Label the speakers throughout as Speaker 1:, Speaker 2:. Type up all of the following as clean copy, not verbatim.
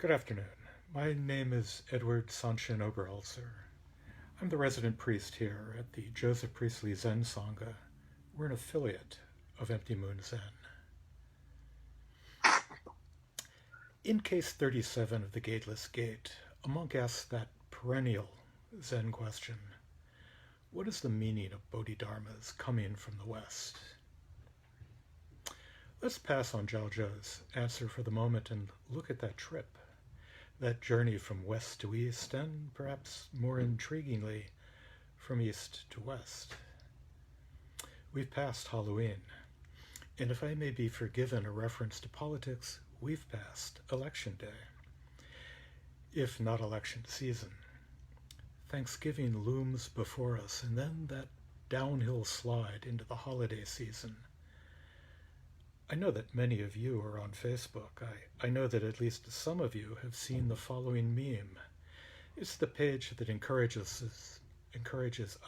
Speaker 1: Good afternoon. My name is Edward Sanshin Oberholtzer. I'm the resident priest here at the Joseph Priestley Zen Sangha. We're an affiliate of Empty Moon Zen. In case 37 of the Gateless Gate, a monk asks that perennial Zen question: what is the meaning of Bodhidharma's coming from the West? Let's pass on Zhao Zhou's answer for the moment and look at that trip, that journey from west to east, and perhaps more intriguingly, from east to west. We've passed Halloween, and if I may be forgiven a reference to politics, we've passed Election Day. If not election season. Thanksgiving looms before us, and then that downhill slide into the holiday season. I know that many of you are on Facebook. I know that at least some of you have seen the following meme. It's the page that encourages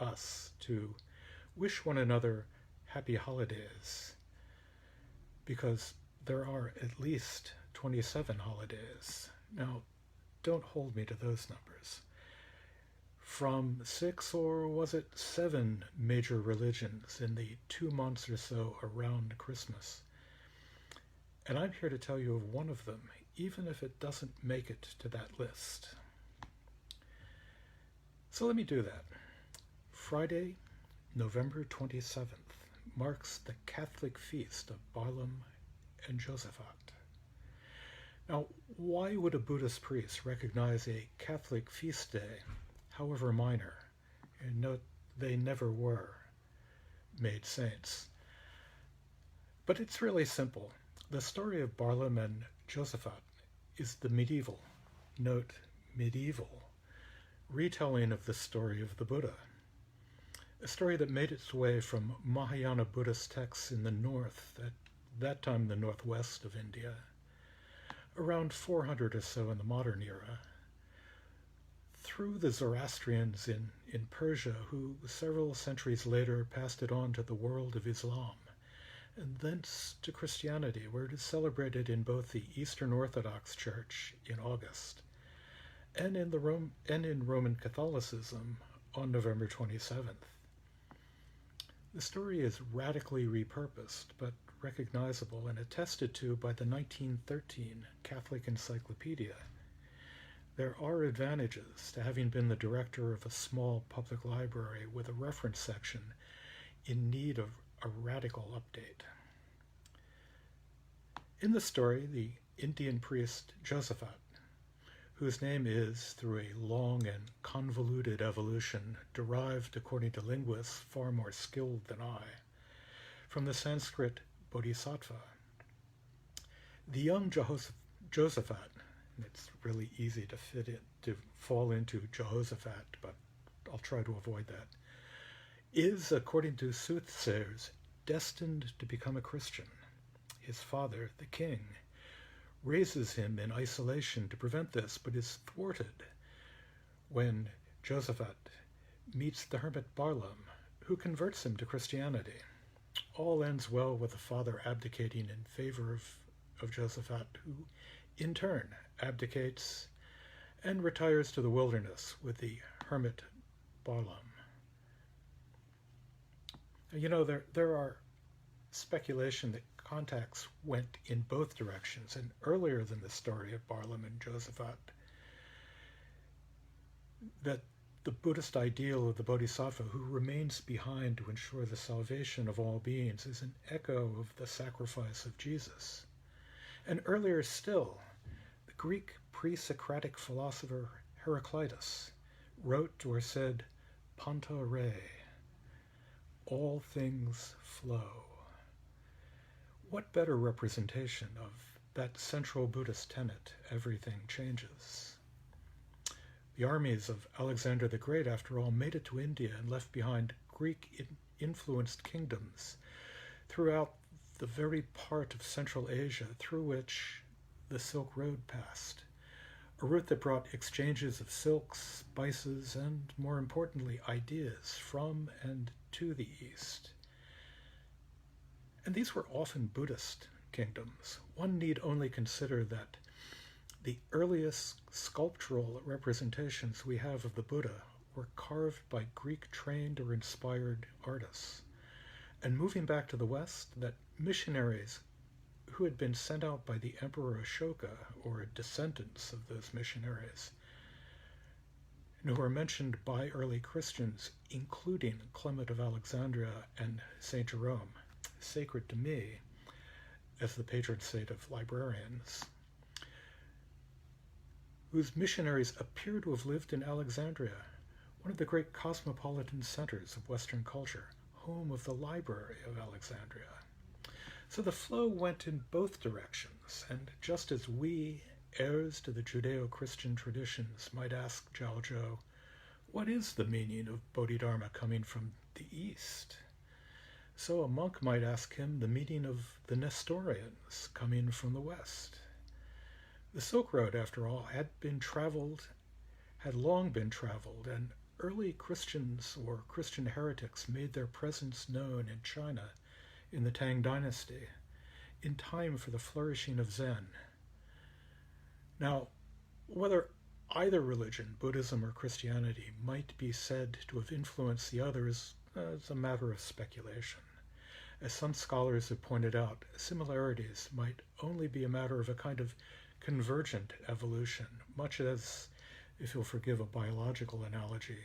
Speaker 1: us to wish one another happy holidays, because there are at least 27 holidays. Now, don't hold me to those numbers. From 6 or was it 7 major religions in the 2 months or so around Christmas. And I'm here to tell you of one of them, even if it doesn't make it to that list. So let me do that. Friday, November 27th, marks the Catholic feast of Barlam and Josaphat. Now, why would a Buddhist priest recognize a Catholic feast day, however minor? And note, they never were made saints. But it's really simple. The story of Barlam and Josaphat is the medieval, note medieval, retelling of the story of the Buddha. A story that made its way from Mahayana Buddhist texts in the north, at that time the northwest of India, around 400 or so in the modern era, through the Zoroastrians in Persia, who several centuries later passed it on to the world of Islam, and thence to Christianity, where it is celebrated in both the Eastern Orthodox Church in August and in Roman Catholicism on November 27th. The story is radically repurposed, but recognizable and attested to by the 1913 Catholic Encyclopedia. There are advantages to having been the director of a small public library with a reference section in need of a radical update. In the story, the Indian priest Josaphat, whose name is, through a long and convoluted evolution derived, according to linguists far more skilled than I, from the Sanskrit bodhisattva. The young Josaphat, and it's really easy to fall into Jehoshaphat, but I'll try to avoid that, is, according to soothsayers, destined to become a Christian. His father, the king, raises him in isolation to prevent this, but is thwarted when Josaphat meets the hermit Barlam, who converts him to Christianity. All ends well with the father abdicating in favor of Josaphat, who in turn abdicates and retires to the wilderness with the hermit Barlam. You know, there are speculation that contacts went in both directions, and earlier than the story of Barlam and Josaphat, that the Buddhist ideal of the Bodhisattva who remains behind to ensure the salvation of all beings is an echo of the sacrifice of Jesus. And earlier still, the Greek pre-Socratic philosopher Heraclitus wrote or said, "Panta re," all things flow. What better representation of that central Buddhist tenet, everything changes? The armies of Alexander the Great, after all, made it to India and left behind Greek-influenced kingdoms throughout the very part of Central Asia through which the Silk Road passed, a route that brought exchanges of silks, spices, and, more importantly, ideas from and to the East. And these were often Buddhist kingdoms. One need only consider that The earliest sculptural representations we have of the Buddha were carved by Greek-trained or inspired artists. And moving back to the West, that missionaries who had been sent out by the Emperor Ashoka, or descendants of those missionaries, and who are mentioned by early Christians, including Clement of Alexandria and St. Jerome, sacred to me as the patron saint of librarians, whose missionaries appear to have lived in Alexandria, one of the great cosmopolitan centers of Western culture, home of the Library of Alexandria. So the flow went in both directions, and just as we, heirs to the Judeo-Christian traditions, might ask Zhao, what is the meaning of Bodhidharma coming from the East? So a monk might ask him the meaning of the Nestorians coming from the West. The Silk Road, after all, had long been traveled, and early Christians or Christian heretics made their presence known in China in the Tang Dynasty, in time for the flourishing of Zen. Now, whether either religion, Buddhism or Christianity, might be said to have influenced the others is a matter of speculation. As some scholars have pointed out, similarities might only be a matter of a kind of convergent evolution, much as, if you'll forgive a biological analogy,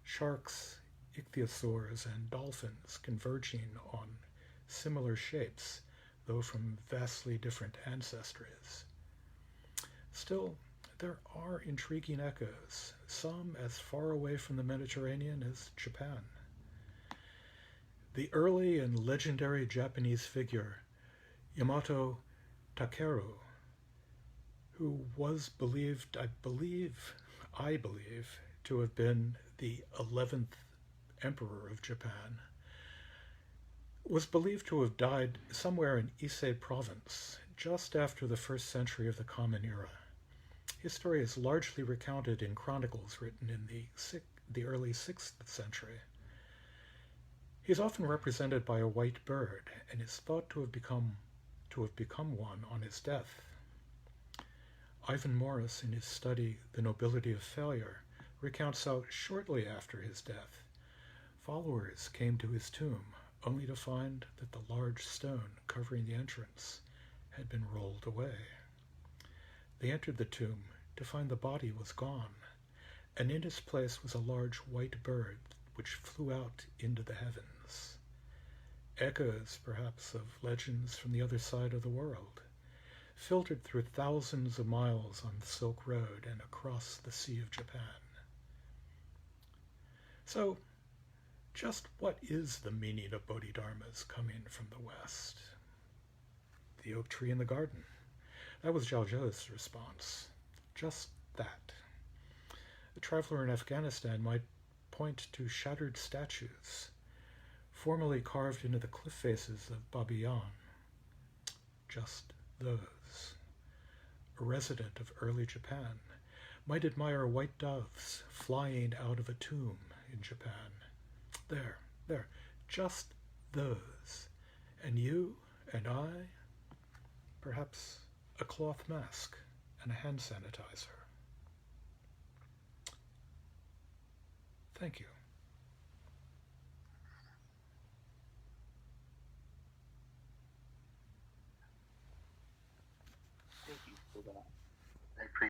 Speaker 1: sharks, ichthyosaurs, and dolphins converging on similar shapes, though from vastly different ancestries. Still, there are intriguing echoes, some as far away from the Mediterranean as Japan. The early and legendary Japanese figure, Yamato Takeru, who was believed, I believe, to have been the 11th emperor of Japan, was believed to have died somewhere in Ise province, just after the 1st century of the Common Era. His story is largely recounted in chronicles written in the early 6th century. He is often represented by a white bird, and is thought to have become one on his death. Ivan Morris, in his study The Nobility of Failure, recounts how shortly after his death, followers came to his tomb, only to find that the large stone covering the entrance had been rolled away. They entered the tomb to find the body was gone, and in its place was a large white bird which flew out into the heavens. Echoes, perhaps, of legends from the other side of the world, filtered through thousands of miles on the Silk Road and across the Sea of Japan. So, just what is the meaning of Bodhidharma's coming from the West? The oak tree in the garden. That was Zhao Zhou's response. Just that. A traveler in Afghanistan might point to shattered statues, formerly carved into the cliff faces of Babayan. Just those. A resident of early Japan might admire white doves flying out of a tomb in Japan. There, just those. And you and I, perhaps a cloth mask and a hand sanitizer. Thank you.
Speaker 2: Thank you for that.